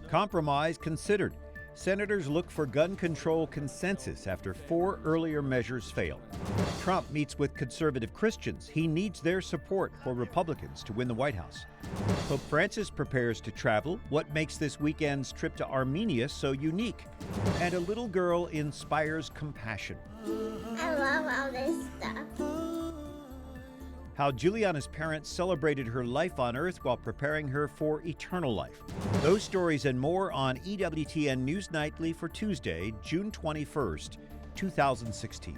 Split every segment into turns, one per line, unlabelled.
Compromise considered. Senators look for gun control consensus after 4 earlier measures failed. Trump meets with conservative Christians. He needs their support for Republicans to win the White House. Pope Francis prepares to travel. What makes this weekend's trip to Armenia so unique? And a little girl inspires compassion.
I love all this stuff.
How Juliana's parents celebrated her life on Earth while preparing her for eternal life. Those stories and more on EWTN News Nightly for Tuesday, June 21st, 2016.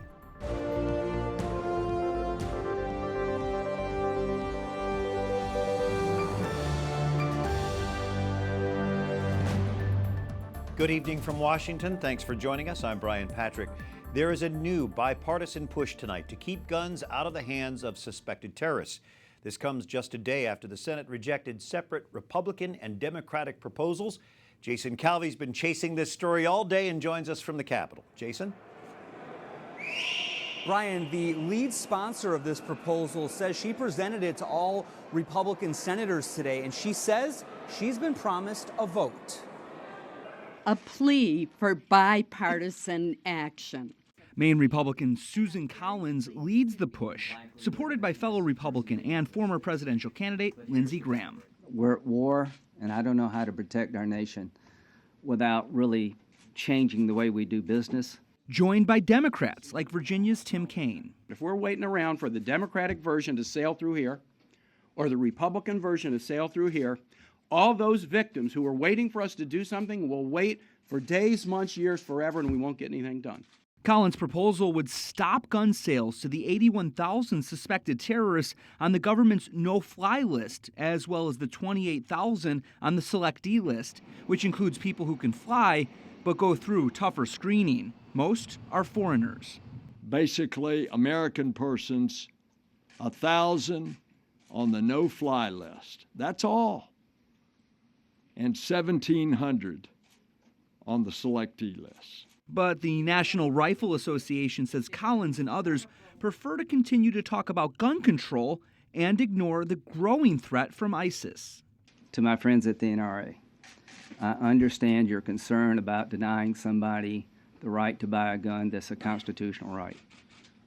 Good evening from Washington. Thanks for joining us. I'm Brian Patrick. There is a new bipartisan push tonight to keep guns out of the hands of suspected terrorists. This comes just a day after the Senate rejected separate Republican and Democratic proposals. Jason Calvi's been chasing this story all day and joins us from the Capitol. Jason?
Brian, the lead sponsor of this proposal says she presented it to all Republican senators today, and she says she's been promised a vote.
A plea for bipartisan action.
Maine Republican Susan Collins leads the push, supported by fellow Republican and former presidential candidate Lindsey Graham.
We're at war, and I don't know how to protect our nation without really changing the way we do business.
Joined by Democrats like Virginia's Tim Kaine.
If we're waiting around for the Democratic version to sail through here, or the Republican version to sail through here, all those victims who are waiting for us to do something will wait for days, months, years, forever, and we won't get anything done.
Collins' proposal would stop gun sales to the 81,000 suspected terrorists on the government's no-fly list, as well as the 28,000 on the selectee list, which includes people who can fly but go through tougher screening. Most are foreigners.
Basically, American persons, 1,000 on the no-fly list. That's all. And 1,700 on the selectee list.
But the National Rifle Association says Collins and others prefer to continue to talk about gun control and ignore the growing threat from ISIS.
To my friends at the NRA, I understand your concern about denying somebody the right to buy a gun. That's a constitutional right.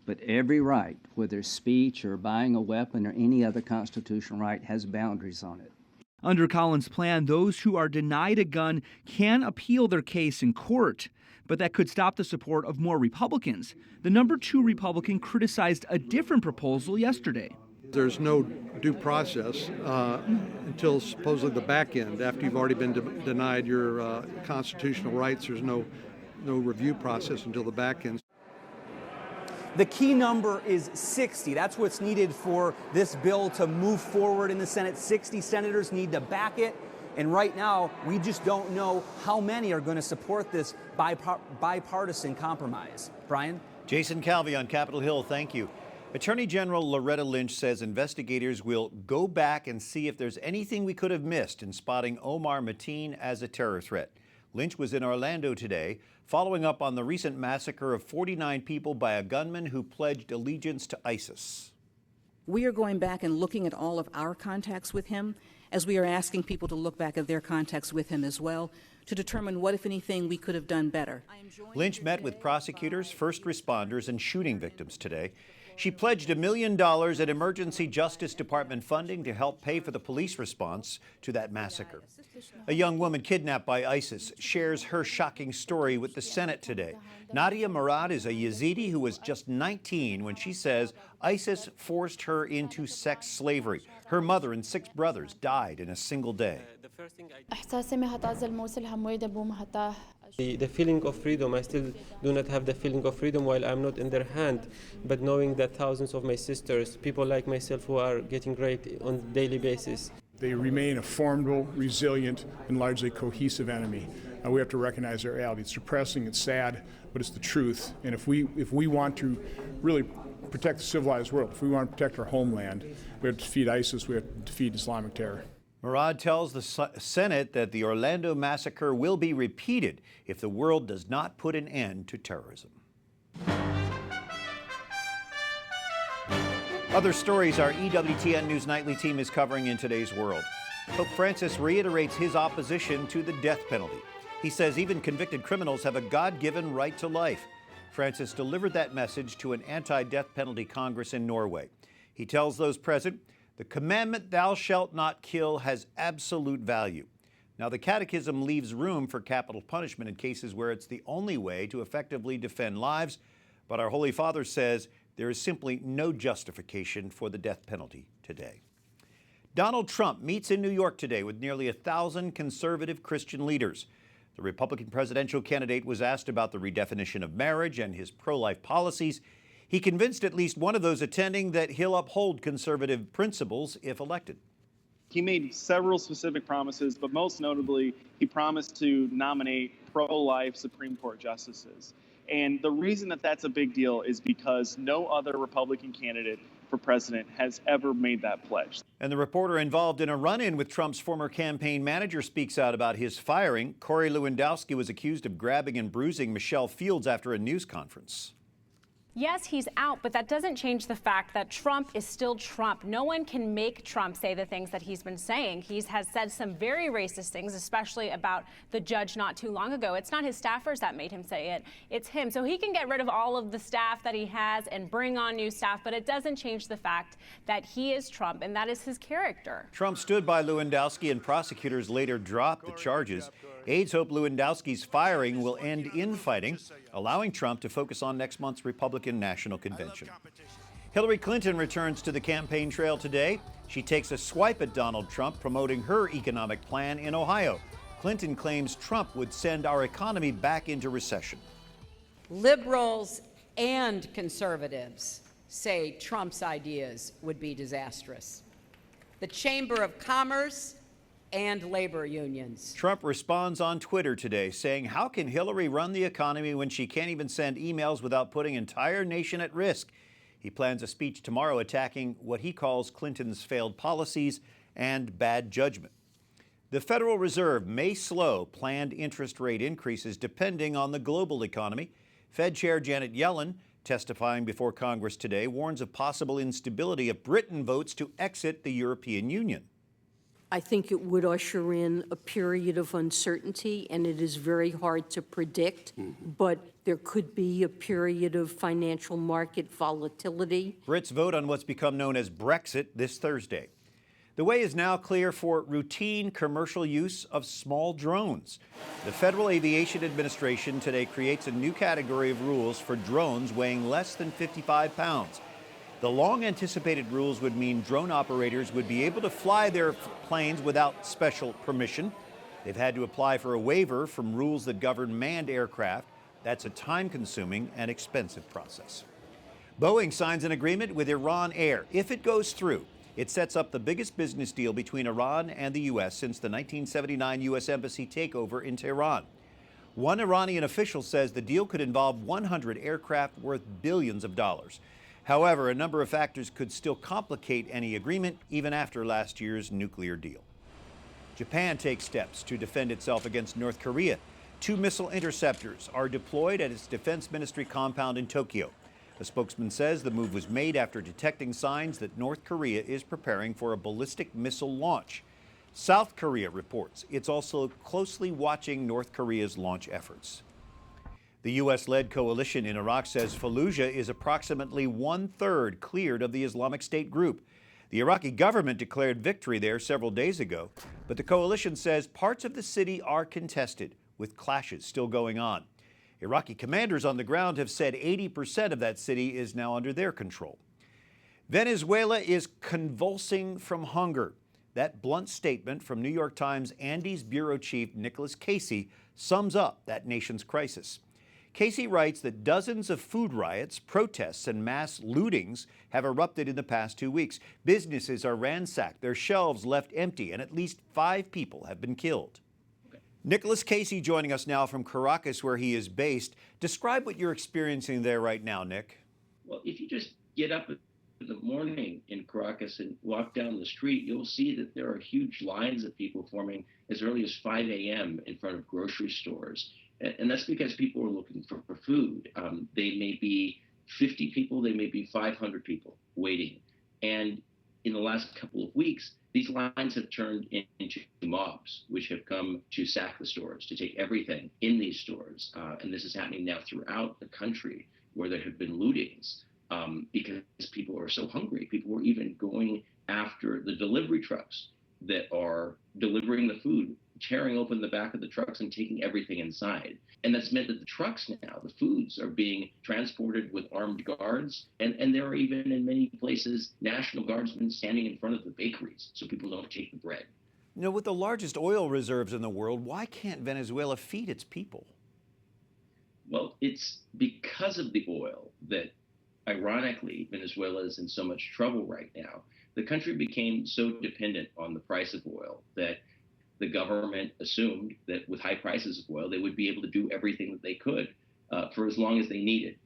But every right, whether speech or buying a weapon or any other constitutional right, has boundaries on it.
Under Collins' plan, those who are denied a gun can appeal their case in court, but that could stop the support of more Republicans. The number 2 Republican criticized a different proposal yesterday.
There's no due process until supposedly the back end. After you've already been denied your constitutional rights, there's no review process until the back end.
The key number is 60. That's what's needed for this bill to move forward in the Senate. 60 senators need to back it. And right now, we just don't know how many are going to support this bipartisan compromise. Brian?
Jason Calvi on Capitol Hill, thank you. Attorney General Loretta Lynch says investigators will go back and see if there's anything we could have missed in spotting Omar Mateen as a terror threat. Lynch was in Orlando today, following up on the recent massacre of 49 people by a gunman who pledged allegiance to ISIS.
We are going back and looking at all of our contacts with him, as we are asking people to look back at their contacts with him as well, to determine what, if anything, we could have done better.
Lynch met with prosecutors, first responders, and shooting victims today. She pledged $1 million in emergency Justice Department funding to help pay for the police response to that massacre. A young woman kidnapped by ISIS shares her shocking story with the Senate today. Nadia Murad is a Yazidi who was just 19 when she says ISIS forced her into sex slavery. Her mother and 6 brothers died in a single day.
The feeling of freedom, I still do not have the feeling of freedom while I'm not in their hand, but knowing that thousands of my sisters, people like myself who are getting raped on a daily basis.
They remain a formidable, resilient, and largely cohesive enemy. We have to recognize their reality. It's depressing, it's sad, but it's the truth. And if we want to really protect the civilized world, if we want to protect our homeland, we have to defeat ISIS, we have to defeat Islamic terror.
Murad tells the Senate that the Orlando massacre will be repeated if the world does not put an end to terrorism. Other stories our EWTN News Nightly team is covering in today's world. Pope Francis reiterates his opposition to the death penalty. He says even convicted criminals have a God-given right to life. Francis delivered that message to an anti-death penalty Congress in Norway. He tells those present, the commandment thou shalt not kill has absolute value. Now, the Catechism leaves room for capital punishment in cases where it's the only way to effectively defend lives, but our Holy Father says there is simply no justification for the death penalty today. Donald Trump meets in New York today with nearly 1,000 conservative Christian leaders. The Republican presidential candidate was asked about the redefinition of marriage and his pro-life policies. He convinced at least one of those attending that he'll uphold conservative principles if elected.
He made several specific promises, but most notably, he promised to nominate pro-life Supreme Court justices. And the reason that that's a big deal is because no other Republican candidate for president has ever made that pledge.
And the reporter involved in a run-in with Trump's former campaign manager speaks out about his firing. Corey Lewandowski was accused of grabbing and bruising Michelle Fields after a news conference.
Yes, he's out, but that doesn't change the fact that Trump is still Trump. No one can make Trump say the things that he's been saying. He has said some very racist things, especially about the judge not too long ago. It's not his staffers that made him say it. It's him. So he can get rid of all of the staff that he has and bring on new staff, but it doesn't change the fact that he is Trump, and that is his character.
Trump stood by Lewandowski, and prosecutors later dropped the charges. Aides hope Lewandowski's firing will end infighting, allowing Trump to focus on next month's Republican National Convention. Hillary Clinton returns to the campaign trail today. She takes a swipe at Donald Trump, promoting her economic plan in Ohio. Clinton claims Trump would send our economy back into recession.
Liberals and conservatives say Trump's ideas would be disastrous. The Chamber of Commerce and labor unions.
Trump responds on Twitter today saying, how can Hillary run the economy when she can't even send emails without putting entire nation at risk? He plans a speech tomorrow attacking what he calls Clinton's failed policies and bad judgment. The Federal Reserve may slow planned interest rate increases depending on the global economy. Fed Chair Janet Yellen, testifying before Congress today, warns of possible instability if Britain votes to exit the European Union.
I think it would usher in a period of uncertainty, and it is very hard to predict, but there could be a period of financial market volatility.
Brits vote on what's become known as Brexit this Thursday. The way is now clear for routine commercial use of small drones. The Federal Aviation Administration today creates a new category of rules for drones weighing less than 55 pounds. The long-anticipated rules would mean drone operators would be able to fly their planes without special permission. They've had to apply for a waiver from rules that govern manned aircraft. That's a time-consuming and expensive process. Boeing signs an agreement with Iran Air. If it goes through, it sets up the biggest business deal between Iran and the U.S. since the 1979 U.S. Embassy takeover in Tehran. One Iranian official says the deal could involve 100 aircraft worth billions of dollars. However, a number of factors could still complicate any agreement, even after last year's nuclear deal. Japan takes steps to defend itself against North Korea. 2 missile interceptors are deployed at its defense ministry compound in Tokyo. A spokesman says the move was made after detecting signs that North Korea is preparing for a ballistic missile launch. South Korea reports it's also closely watching North Korea's launch efforts. The U.S.-led coalition in Iraq says Fallujah is approximately 1/3 cleared of the Islamic State group. The Iraqi government declared victory there several days ago, but the coalition says parts of the city are contested, with clashes still going on. Iraqi commanders on the ground have said 80% of that city is now under their control. Venezuela is convulsing from hunger. That blunt statement from New York Times Andes bureau chief Nicholas Casey sums up that nation's crisis. Casey writes that dozens of food riots, protests, and mass lootings have erupted in the past 2 weeks. Businesses are ransacked, their shelves left empty, and at least 5 people have been killed. Nicholas Casey joining us now from Caracas, where he is based. Describe what you're experiencing there right now, Nick.
Well, if you just get up in the morning in Caracas and walk down the street, you'll see that there are huge lines of people forming as early as 5 a.m. in front of grocery stores. And that's because people are looking for food. They may be 50 people, they may be 500 people waiting. And in the last couple of weeks, these lines have turned into mobs, which have come to sack the stores, to take everything in these stores. And this is happening now throughout the country, where there have been lootings because people are so hungry. People were even going after the delivery trucks that are delivering the food, tearing open the back of the trucks and taking everything inside. And that's meant that the trucks now, the foods, are being transported with armed guards. And there are even in many places National Guardsmen standing in front of the bakeries so people don't take the bread.
You know, with the largest oil reserves in the world, why can't Venezuela feed its people?
Well, it's because of the oil that, ironically, Venezuela is in so much trouble right now. The country became so dependent on the price of oil that the government assumed that with high prices of oil, they would be able to do everything that they could for as long as they needed.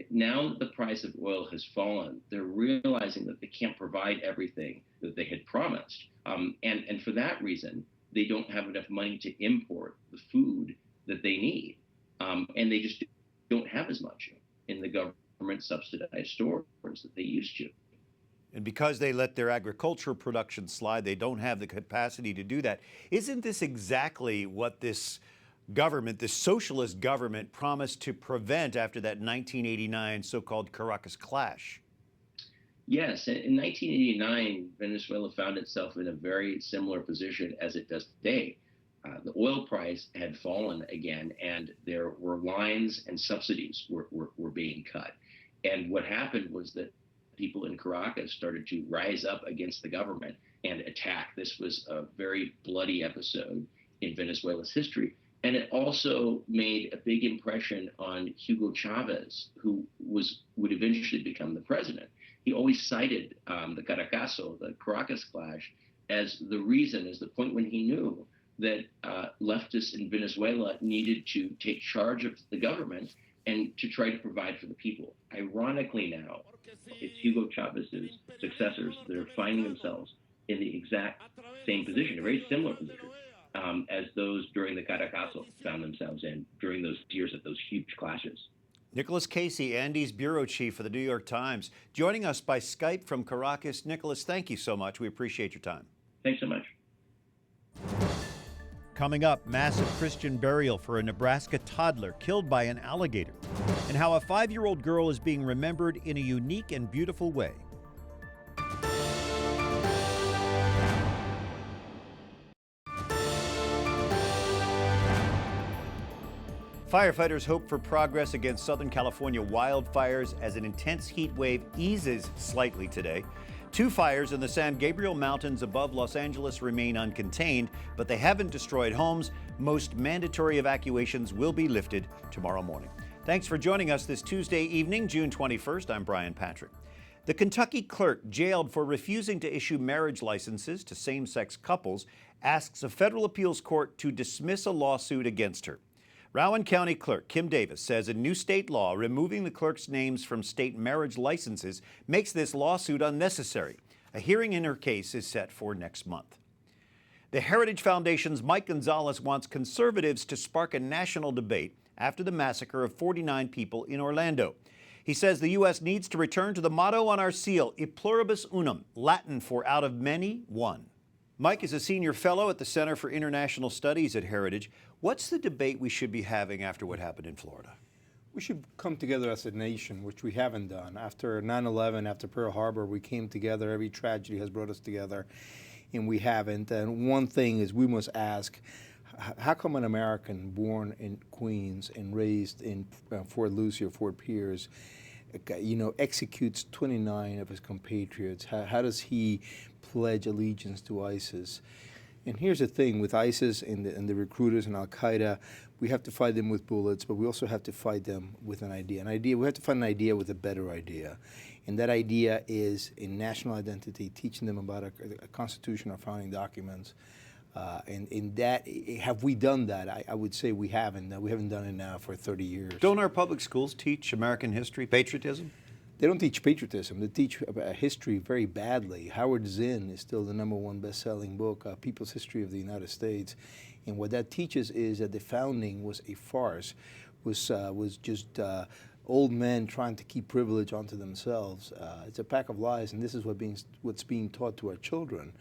Now that the price of oil has fallen, they're realizing that they can't provide everything that they had promised. And for that reason, they don't have enough money to import the food that they need. And they just don't have as much in the government subsidized stores that they used to.
And because they let their agricultural production slide, they don't have the capacity to do that. Isn't this exactly what this government, this socialist government, promised to prevent after that 1989 so-called Caracas clash?
Yes, in 1989, Venezuela found itself in a very similar position as it does today. The oil price had fallen again, and there were lines and subsidies were being cut. And what happened was that people in Caracas started to rise up against the government and attack. This was a very bloody episode in Venezuela's history. And it also made a big impression on Hugo Chavez, who would eventually become the president. He always cited the Caracas clash, as the reason, as the point when he knew that leftists in Venezuela needed to take charge of the government and to try to provide for the people. Ironically now, it's Hugo Chavez's successors that are finding themselves in the exact same position, a very similar position, as those during the Caracas found themselves in during those years of those huge clashes.
Nicholas Casey, Andy's bureau chief for the New York Times, joining us by Skype from Caracas. Nicholas, thank you so much. We appreciate your time.
Thanks so much.
Coming up, massive Christian burial for a Nebraska toddler killed by an alligator, and how a 5-year-old girl is being remembered in a unique and beautiful way. Firefighters hope for progress against Southern California wildfires as an intense heat wave eases slightly today. 2 fires in the San Gabriel Mountains above Los Angeles remain uncontained, but they haven't destroyed homes. Most mandatory evacuations will be lifted tomorrow morning. Thanks for joining us this Tuesday evening, June 21st. I'm Brian Patrick. The Kentucky clerk jailed for refusing to issue marriage licenses to same-sex couples asks a federal appeals court to dismiss a lawsuit against her. Rowan County Clerk Kim Davis says a new state law removing the clerk's names from state marriage licenses makes this lawsuit unnecessary. A hearing in her case is set for next month. The Heritage Foundation's Mike Gonzalez wants conservatives to spark a national debate after the massacre of 49 people in Orlando. He says the U.S. needs to return to the motto on our seal, E Pluribus Unum, Latin for out of many, one. Mike is a senior fellow at the Center for International Studies at Heritage. What's the debate we should be having after what happened in Florida?
We should come together as a nation, which we haven't done. After 9/11, after Pearl Harbor, we came together. Every tragedy has brought us together, and we haven't. And one thing is we must ask, how come an American born in Queens and raised in Fort Lucie or Fort Pierce, executes 29 of his compatriots? How does he pledge allegiance to ISIS? And here's the thing with ISIS and the recruiters and Al-Qaeda, we have to fight them with bullets, but we also have to fight them with an idea. We have to find an idea with a better idea. And that idea is in national identity, teaching them about a constitution, our founding documents. And in that, have we done that? I would say we haven't. We haven't done it now for 30 years.
Don't our public schools teach American history, patriotism?
They don't teach patriotism. They teach history very badly. Howard Zinn is still the #1 best-selling book, People's History of the United States. And what that teaches is that the founding was a farce, was just old men trying to keep privilege onto themselves. It's a pack of lies, and this is what's being taught to our children.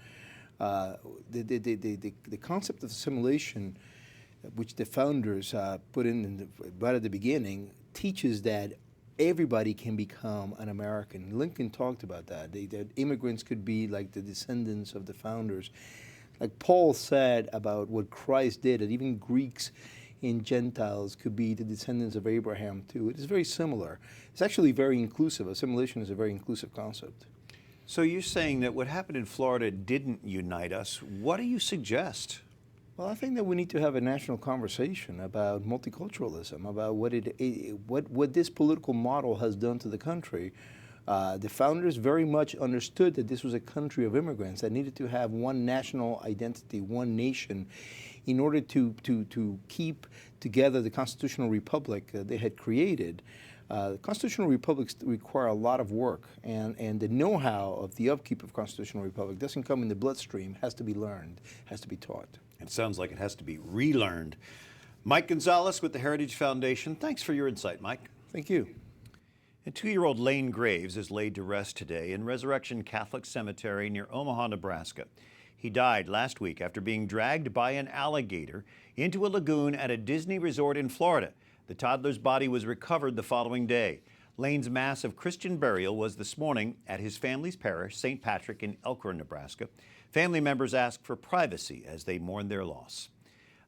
The concept of assimilation, which the founders put in right at the beginning, teaches that everybody can become an American. Lincoln talked about that. That immigrants could be like the descendants of the founders. Like Paul said about what Christ did, that even Greeks and Gentiles could be the descendants of Abraham too. It is very similar. It's actually very inclusive. Assimilation is a very inclusive concept.
So you're saying that what happened in Florida didn't unite us. What do you suggest?
Well, I think that we need to have a national conversation about multiculturalism, about what this political model has done to the country. The founders very much understood that this was a country of immigrants that needed to have one national identity, one nation, in order to keep together the constitutional republic they had created. Constitutional republics require a lot of work, and the know-how of the upkeep of constitutional republic doesn't come in the bloodstream, has to be learned, has to be taught.
It sounds like it has to be relearned. Mike Gonzalez with the Heritage Foundation, thanks for your insight, Mike.
Thank you.
And 2-year-old Lane Graves is laid to rest today in Resurrection Catholic Cemetery near Omaha, Nebraska. He died last week after being dragged by an alligator into a lagoon at a Disney resort in Florida. The toddler's body was recovered the following day. Lane's mass of Christian burial was this morning at his family's parish, St. Patrick in Elkhorn, Nebraska. Family members asked for privacy as they mourn their loss.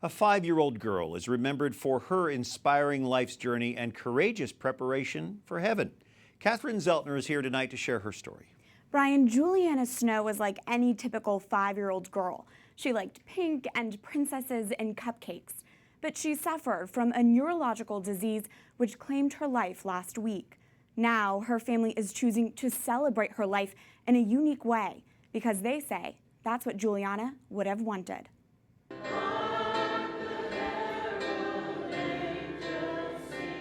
A 5-year-old girl is remembered for her inspiring life's journey and courageous preparation for heaven. Catherine Szeltner is here tonight to share her story.
Brian, Juliana Snow was like any typical 5-year-old girl. She liked pink and princesses and cupcakes. But she suffered from a neurological disease which claimed her life last week. Now her family is choosing to celebrate her life in a unique way because they say that's what Juliana would have wanted.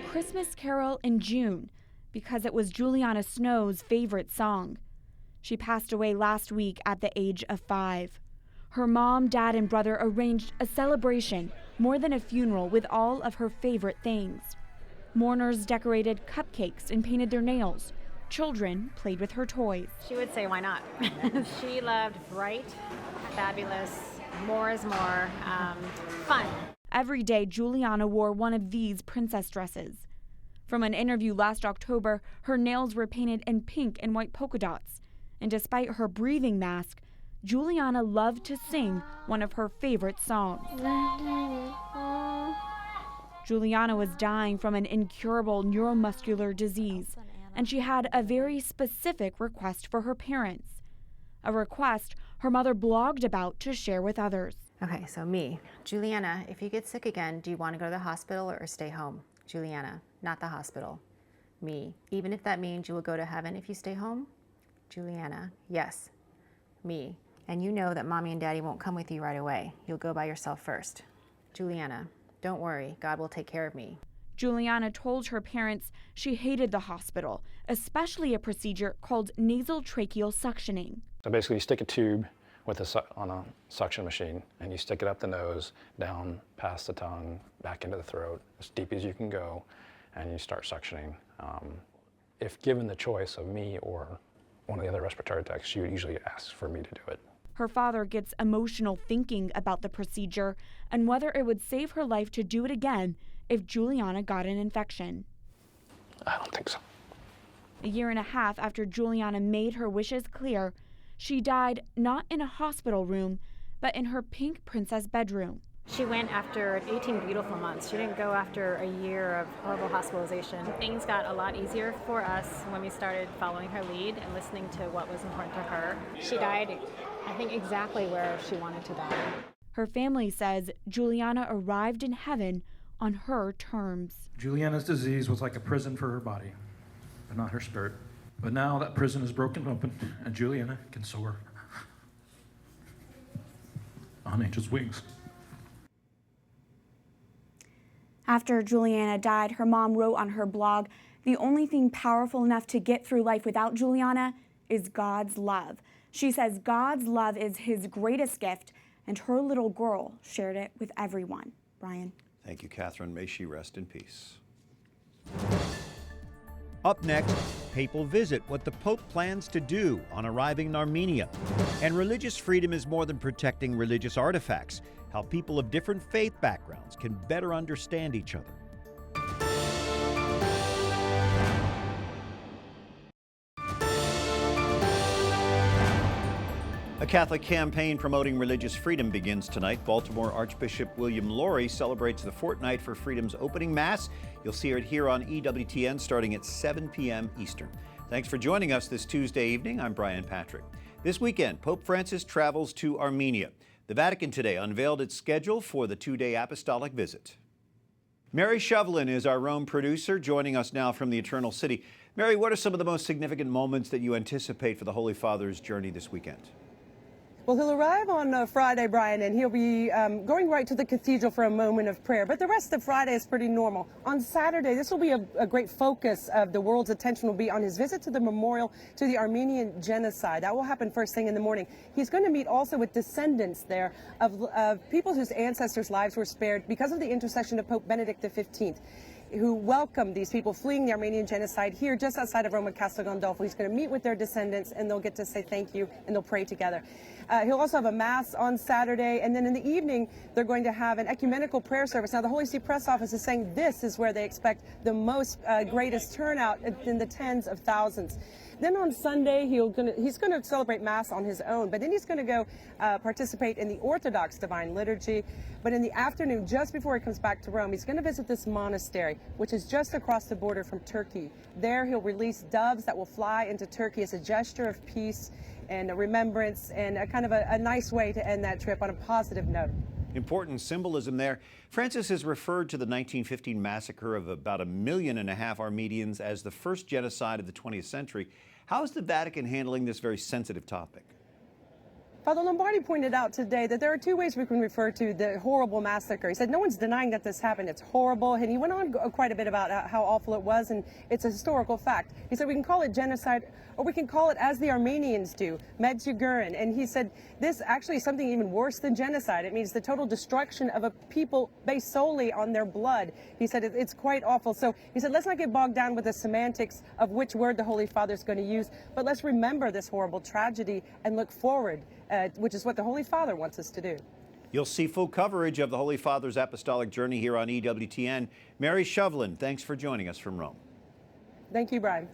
Christmas Carol in June, because it was Juliana Snow's favorite song. She passed away last week at the age of 5. Her mom, dad, and brother arranged a celebration, more than a funeral, with all of her favorite things. Mourners decorated cupcakes and painted their nails. Children played with her toys.
She would say, why not? She loved bright, fabulous, more is more, fun.
Every day, Juliana wore one of these princess dresses. From an interview last October, her nails were painted in pink and white polka dots. And despite her breathing mask, Juliana loved to sing one of her favorite songs. Juliana was dying from an incurable neuromuscular disease, and she had a very specific request for her parents. A request her mother blogged about to share with others.
Okay, so me, Juliana, if you get sick again, do you want to go to the hospital or stay home? Juliana, not the hospital. Me, even if that means you will go to heaven if you stay home? Juliana, yes. Me, and you know that mommy and daddy won't come with you right away. You'll go by yourself first. Juliana, don't worry, God will take care of me.
Juliana told her parents she hated the hospital, especially a procedure called nasal tracheal suctioning.
So basically you stick a tube on a suction machine and you stick it up the nose, down past the tongue, back into the throat, as deep as you can go, and you start suctioning. If given the choice of me or one of the other respiratory techs, she would usually ask for me to do it.
Her father gets emotional thinking about the procedure and whether it would save her life to do it again if Juliana got an infection.
I don't think so.
A year and a half after Juliana made her wishes clear, she died not in a hospital room, but in her pink princess bedroom.
She went after 18 beautiful months. She didn't go after a year of horrible hospitalization. Things got a lot easier for us when we started following her lead and listening to what was important to her. She died, I think, exactly where she wanted to die.
Her family says Juliana arrived in heaven on her terms.
Juliana's disease was like a prison for her body, but not her spirit. But now that prison is broken open, and Juliana can soar on angel's wings.
After Juliana died, her mom wrote on her blog, "The only thing powerful enough to get through life without Juliana is God's love." She says God's love is his greatest gift, and her little girl shared it with everyone. Brian.
Thank you, Catherine. May she rest in peace. Up next, papal visit, what the Pope plans to do on arriving in Armenia. And religious freedom is more than protecting religious artifacts, how people of different faith backgrounds can better understand each other. A Catholic campaign promoting religious freedom begins tonight. Baltimore Archbishop William Lori celebrates the Fortnight for Freedom's opening Mass. You'll see it here on EWTN starting at 7 p.m. Eastern. Thanks for joining us this Tuesday evening. I'm Brian Patrick. This weekend, Pope Francis travels to Armenia. The Vatican today unveiled its schedule for the two-day apostolic visit. Mary Shovelin is our Rome producer, joining us now from the Eternal City. Mary, what are some of the most significant moments that you anticipate for the Holy Father's journey this weekend?
Well, he'll arrive on Friday, Brian, and he'll be going right to the cathedral for a moment of prayer. But the rest of Friday is pretty normal. On Saturday, this will be a great focus of the world's attention will be on his visit to the memorial to the Armenian genocide. That will happen first thing in the morning. He's going to meet also with descendants there of people whose ancestors' lives were spared because of the intercession of Pope Benedict XV, who welcomed these people fleeing the Armenian genocide here just outside of Rome at Castel Gandolfo. He's going to meet with their descendants, and they'll get to say thank you, and they'll pray together. He'll also have a Mass on Saturday, and then in the evening, they're going to have an ecumenical prayer service. Now, the Holy See Press Office is saying this is where they expect the most greatest turnout in the tens of thousands. Then on Sunday, he's going to celebrate Mass on his own, but then he's going to go participate in the Orthodox Divine Liturgy. But in the afternoon, just before he comes back to Rome, he's going to visit this monastery, which is just across the border from Turkey. There, he'll release doves that will fly into Turkey as a gesture of peace and a remembrance and a kind of a nice way to end that trip on a positive note.
Important symbolism there. Francis has referred to the 1915 massacre of about 1.5 million Armenians as the first genocide of the 20th century. How is the Vatican handling this very sensitive topic?
Father Lombardi pointed out today that there are two ways we can refer to the horrible massacre. He said no one's denying that this happened. It's horrible. And he went on quite a bit about how awful it was, and it's a historical fact. He said we can call it genocide, or we can call it, as the Armenians do, Medjugorje. And he said this actually is something even worse than genocide. It means the total destruction of a people based solely on their blood. He said it's quite awful. So he said let's not get bogged down with the semantics of which word the Holy Father is going to use, but let's remember this horrible tragedy and look forward. Which is what the Holy Father wants us to do.
You'll see full coverage of the Holy Father's apostolic journey here on EWTN. Mary Shovelin, thanks for joining us from Rome.
Thank you, Brian.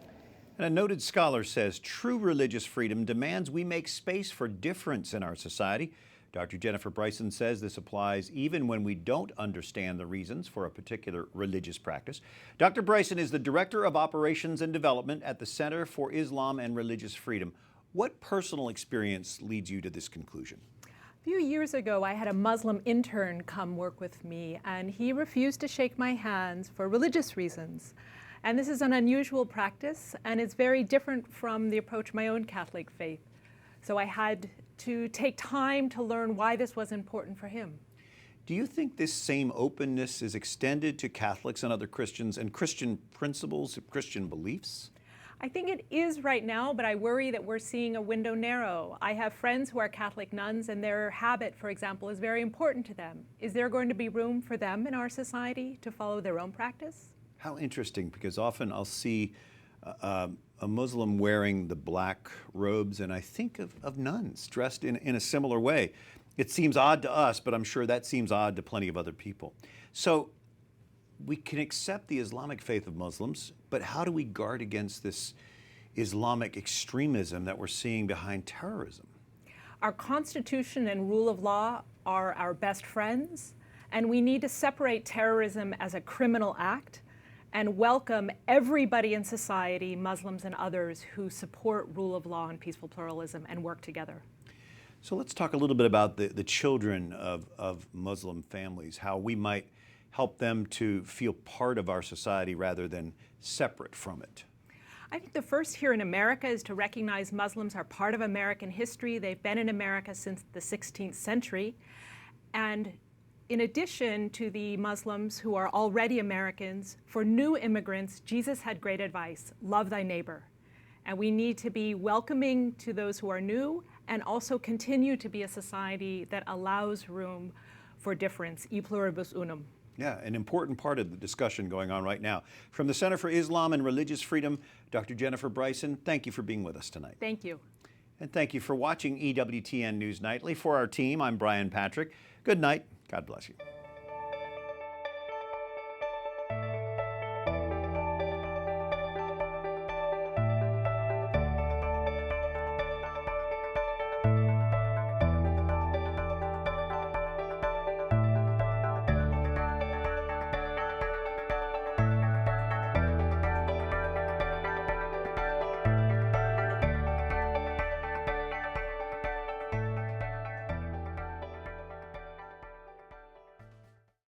And a noted scholar says true religious freedom demands we make space for difference in our society. Dr. Jennifer Bryson says this applies even when we don't understand the reasons for a particular religious practice. Dr. Bryson is the Director of Operations and Development at the Center for Islam and Religious Freedom. What personal experience leads you to this conclusion?
A few years ago, I had a Muslim intern come work with me, and he refused to shake my hands for religious reasons. And this is an unusual practice, and it's very different from the approach of my own Catholic faith. So I had to take time to learn why this was important for him.
Do you think this same openness is extended to Catholics and other Christians and Christian principles, Christian beliefs?
I think it is right now, but I worry that we're seeing a window narrow. I have friends who are Catholic nuns, and their habit, for example, is very important to them. Is there going to be room for them in our society to follow their own practice?
How interesting, because often I'll see a Muslim wearing the black robes, and I think of nuns dressed in a similar way. It seems odd to us, but I'm sure that seems odd to plenty of other people. So we can accept the Islamic faith of Muslims, but how do we guard against this Islamic extremism that we're seeing behind terrorism?
Our Constitution and rule of law are our best friends, and we need to separate terrorism as a criminal act and welcome everybody in society, Muslims and others, who support rule of law and peaceful pluralism and work together.
So let's talk a little bit about the children of Muslim families, how we might help them to feel part of our society rather than separate from it.
I think the first here in America is to recognize Muslims are part of American history. They've been in America since the 16th century. And in addition to the Muslims who are already Americans, for new immigrants, Jesus had great advice: love thy neighbor. And we need to be welcoming to those who are new and also continue to be a society that allows room for difference, e pluribus unum.
Yeah, an important part of the discussion going on right now. From the Center for Islam and Religious Freedom, Dr. Jennifer Bryson, thank you for being with us tonight.
Thank you.
And thank you for watching EWTN News Nightly. For our team, I'm Brian Patrick. Good night. God bless you.